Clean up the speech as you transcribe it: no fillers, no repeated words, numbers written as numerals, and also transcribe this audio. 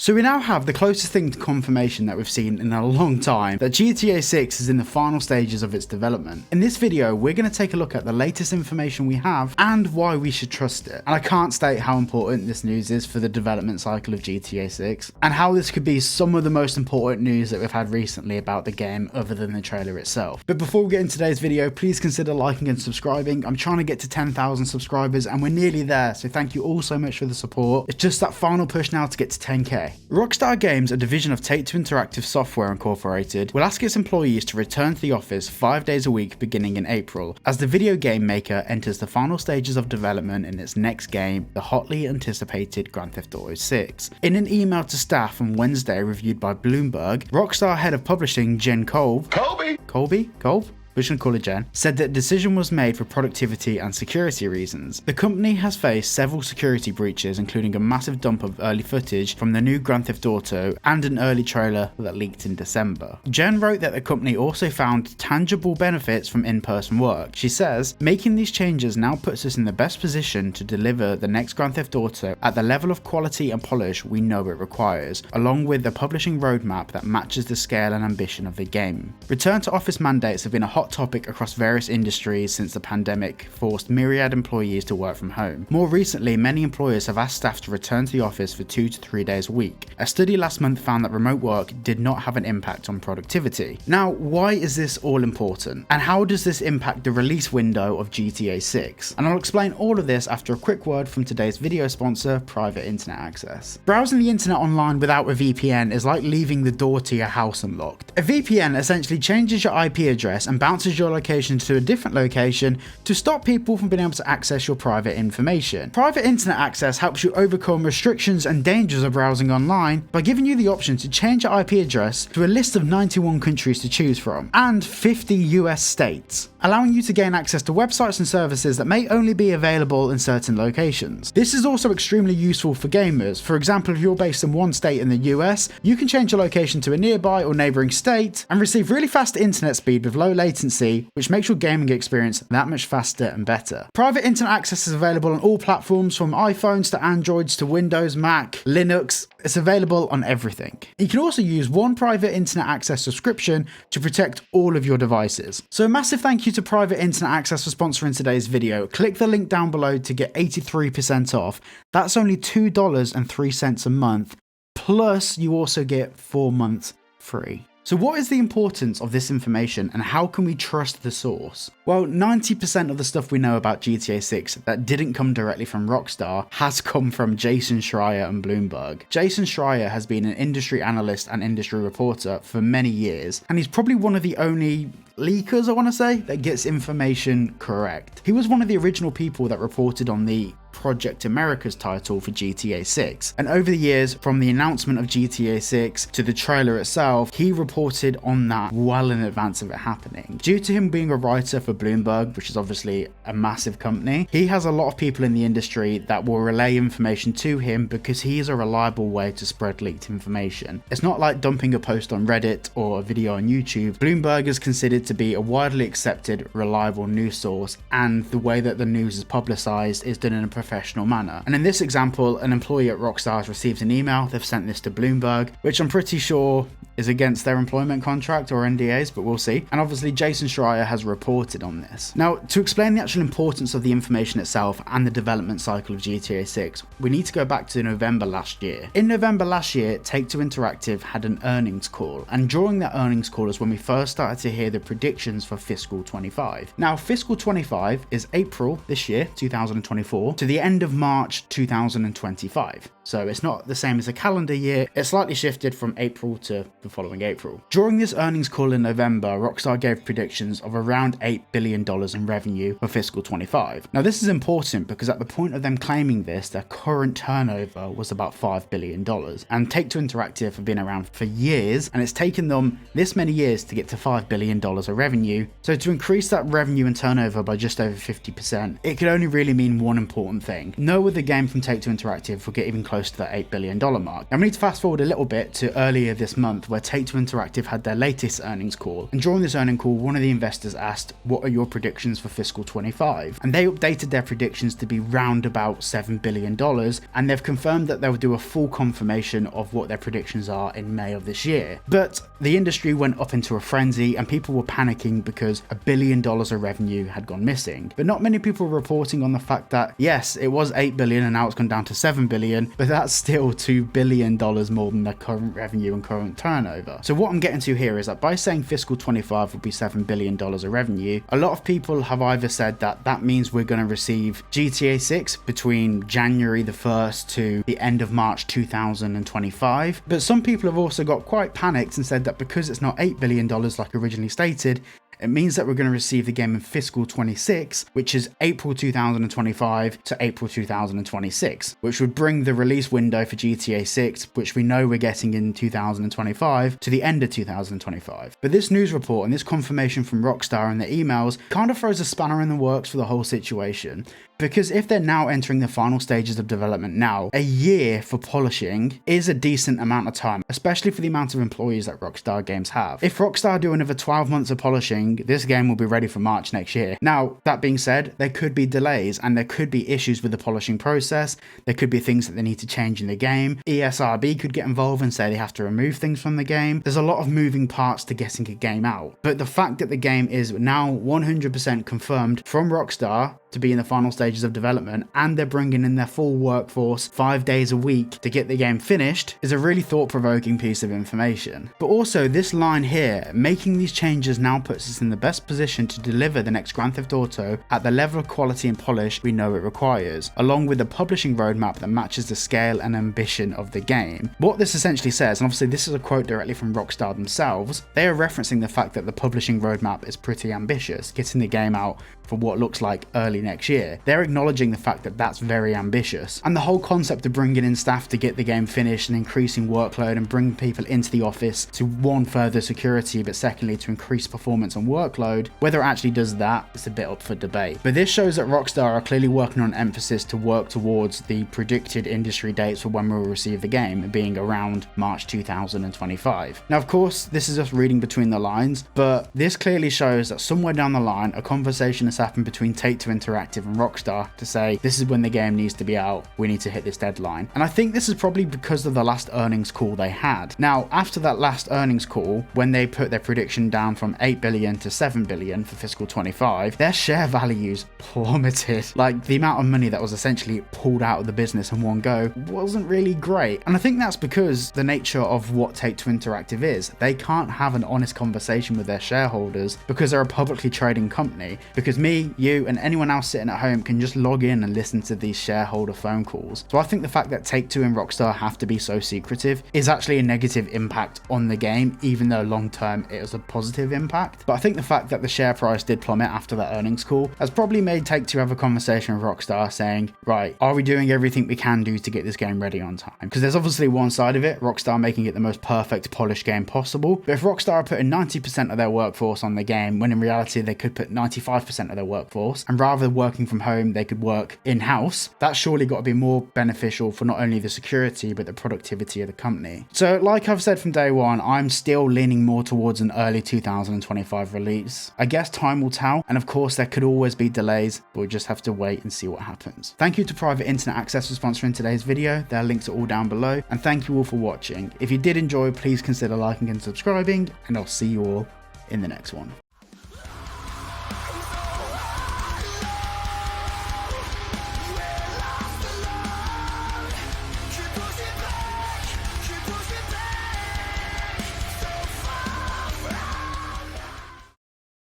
So we now have the closest thing to confirmation that we've seen in a long time that GTA 6 is in the final stages of its development. In this video, we're going to take a look at the latest information we have and why we should trust it. And I can't state how important this news is for the development cycle of GTA 6 and how this could be some of the most important news that we've had recently about the game other than the trailer itself. But before we get into today's video, please consider liking and subscribing. I'm trying to get to 10,000 subscribers and we're nearly there, so thank you all so much for the support. It's just that final push now to get to 10k. Rockstar Games, a division of Take-Two Interactive Software Incorporated, will ask its employees to return to the office 5 days a week beginning in April, as the video game maker enters the final stages of development in its next game, the hotly anticipated Grand Theft Auto 6. In an email to staff on Wednesday reviewed by Bloomberg, Rockstar head of publishing Jen Kolb, we're just gonna call it Jen, said that the decision was made for productivity and security reasons. The company has faced several security breaches, including a massive dump of early footage from the new Grand Theft Auto and an early trailer that leaked in December. Jen wrote that the company also found tangible benefits from in-person work. She says, making these changes now puts us in the best position to deliver the next Grand Theft Auto at the level of quality and polish we know it requires, along with a publishing roadmap that matches the scale and ambition of the game. Return to office mandates have been a hot topic across various industries since the pandemic forced myriad employees to work from home. More recently, many employers have asked staff to return to the office for 2 to 3 days a week. A study last month found that remote work did not have an impact on productivity. Now, why is this all important? And how does this impact the release window of GTA 6? And I'll explain all of this after a quick word from today's video sponsor, Private Internet Access. Browsing the internet online without a VPN is like leaving the door to your house unlocked. A VPN essentially changes your IP address and bounces your location to a different location to stop people from being able to access your private information. Private internet access helps you overcome restrictions and dangers of browsing online by giving you the option to change your IP address to a list of 91 countries to choose from and 50 US states, allowing you to gain access to websites and services that may only be available in certain locations. This is also extremely useful for gamers. For example, if you're based in one state in the US, you can change your location to a nearby or neighboring state and receive really fast internet speed with low latency, which makes your gaming experience that much faster and better. Private internet access is available on all platforms from iPhones to Androids to Windows, Mac, Linux. It's available on everything. You can also use one private internet access subscription to protect all of your devices. So a massive thank you to Private Internet Access for sponsoring today's video. Click the link down below to get 83% off. That's only $2.03 a month, plus you also get 4 months free. So what is the importance of this information and how can we trust the source? Well, 90% of the stuff we know about GTA 6 that didn't come directly from Rockstar has come from Jason Schreier and Bloomberg. Jason Schreier has been an industry analyst and industry reporter for many years, and he's probably one of the only leakers, I want to say, that gets information correct. He was one of the original people that reported on the Project America's title for GTA 6, and over the years, from the announcement of GTA 6 to the trailer itself, he reported on that well in advance of it happening. Due to him being a writer for Bloomberg, which is obviously a massive company, he has a lot of people in the industry that will relay information to him because he is a reliable way to spread leaked information. It's not like dumping a post on Reddit or a video on YouTube. Bloomberg is considered to be a widely accepted, reliable news source, and the way that the news is publicized is done in a professional manner. And in this example, an employee at Rockstar has received an email, they've sent this to Bloomberg, which I'm pretty sure is against their employment contract or NDAs, but we'll see. And obviously Jason Schreier has reported on this. Now, to explain the actual importance of the information itself and the development cycle of GTA 6, we need to go back to November last year. In November last year, Take-Two Interactive had an earnings call, and during that earnings call is when we first started to hear the predictions for Fiscal 25. Now, Fiscal 25 is April this year, 2024, to the end of March 2025. So it's not the same as a calendar year, it's slightly shifted from April to the following April. During this earnings call in November, Rockstar gave predictions of around $8 billion in revenue for Fiscal 25. Now this is important because at the point of them claiming this, their current turnover was about $5 billion. And Take-Two Interactive have been around for years, and it's taken them this many years to get to $5 billion of revenue. So to increase that revenue and turnover by just over 50%, it could only really mean one important thing. No other game from Take-Two Interactive will get even close close to that $8 billion mark. And we need to fast forward a little bit to earlier this month where Take-Two Interactive had their latest earnings call. And during this earnings call, one of the investors asked, what are your predictions for fiscal 25? And they updated their predictions to be round about $7 billion. And they've confirmed that they'll do a full confirmation of what their predictions are in May of this year. But the industry went up into a frenzy and people were panicking because $1 billion of revenue had gone missing. But not many people were reporting on the fact that yes, it was $8 billion and now it's gone down to $7 billion, but that's still $2 billion more than their current revenue and current turnover. So what I'm getting to here is that by saying fiscal 25 will be $7 billion of revenue, a lot of people have either said that that means we're going to receive GTA 6 between January the 1st to the end of March 2025. But some people have also got quite panicked and said that because it's not $8 billion like originally stated, it means that we're going to receive the game in fiscal 26, which is April 2025 to April 2026, which would bring the release window for GTA 6, which we know we're getting in 2025, to the end of 2025. But this news report and this confirmation from Rockstar and their emails kind of throws a spanner in the works for the whole situation. Because if they're now entering the final stages of development now, a year for polishing is a decent amount of time, especially for the amount of employees that Rockstar Games have. If Rockstar do another 12 months of polishing, this game will be ready for March next year. Now, that being said, there could be delays and there could be issues with the polishing process. There could be things that they need to change in the game. ESRB could get involved and say they have to remove things from the game. There's a lot of moving parts to getting a game out. But the fact that the game is now 100% confirmed from Rockstar to be in the final stages of development, and they're bringing in their full workforce 5 days a week to get the game finished, is a really thought-provoking piece of information. But also, this line here, making these changes now puts us in the best position to deliver the next Grand Theft Auto at the level of quality and polish we know it requires, along with a publishing roadmap that matches the scale and ambition of the game. What this essentially says, and obviously this is a quote directly from Rockstar themselves, they are referencing the fact that the publishing roadmap is pretty ambitious, getting the game out for what looks like early next year. They're acknowledging the fact that that's very ambitious. And the whole concept of bringing in staff to get the game finished and increasing workload and bring people into the office to, one, further security, but secondly to increase performance and workload, whether it actually does that, it's a bit up for debate. But this shows that Rockstar are clearly working on emphasis to work towards the predicted industry dates for when we'll receive the game, being around March 2025. Now, of course, this is just reading between the lines, but this clearly shows that somewhere down the line, a conversation has happened between Take-Two Interactive and Rockstar to say, this is when the game needs to be out, we need to hit this deadline. And I think this is probably because of the last earnings call they had. Now, after that last earnings call, when they put their prediction down from 8 billion to 7 billion for fiscal 25, their share values plummeted. Like, the amount of money that was essentially pulled out of the business in one go wasn't really great. And I think that's because the nature of what Take-Two Interactive is. They can't have an honest conversation with their shareholders because they're a publicly trading company. Because me, you, and anyone else sitting at home can just log in and listen to these shareholder phone calls. So I think the fact that Take-Two and Rockstar have to be so secretive is actually a negative impact on the game, even though long term it was a positive impact. But I think the fact that the share price did plummet after that earnings call has probably made Take-Two have a conversation with Rockstar saying, right, are we doing everything we can do to get this game ready on time? Because there's obviously one side of it, Rockstar making it the most perfect, polished game possible. But if Rockstar are putting 90% of their workforce on the game, when in reality they could put 95% of their workforce, and rather than working from home, they could work in-house, that's surely got to be more beneficial for not only the security, but the productivity of the company. So like I've said from day one, I'm still leaning more towards an early 2025 release. I guess time will tell, and of course there could always be delays, but we just have to wait and see what happens. Thank you to Private Internet Access for sponsoring today's video. Their links are all down below, and thank you all for watching. If you did enjoy, please consider liking and subscribing, and I'll see you all in the next one.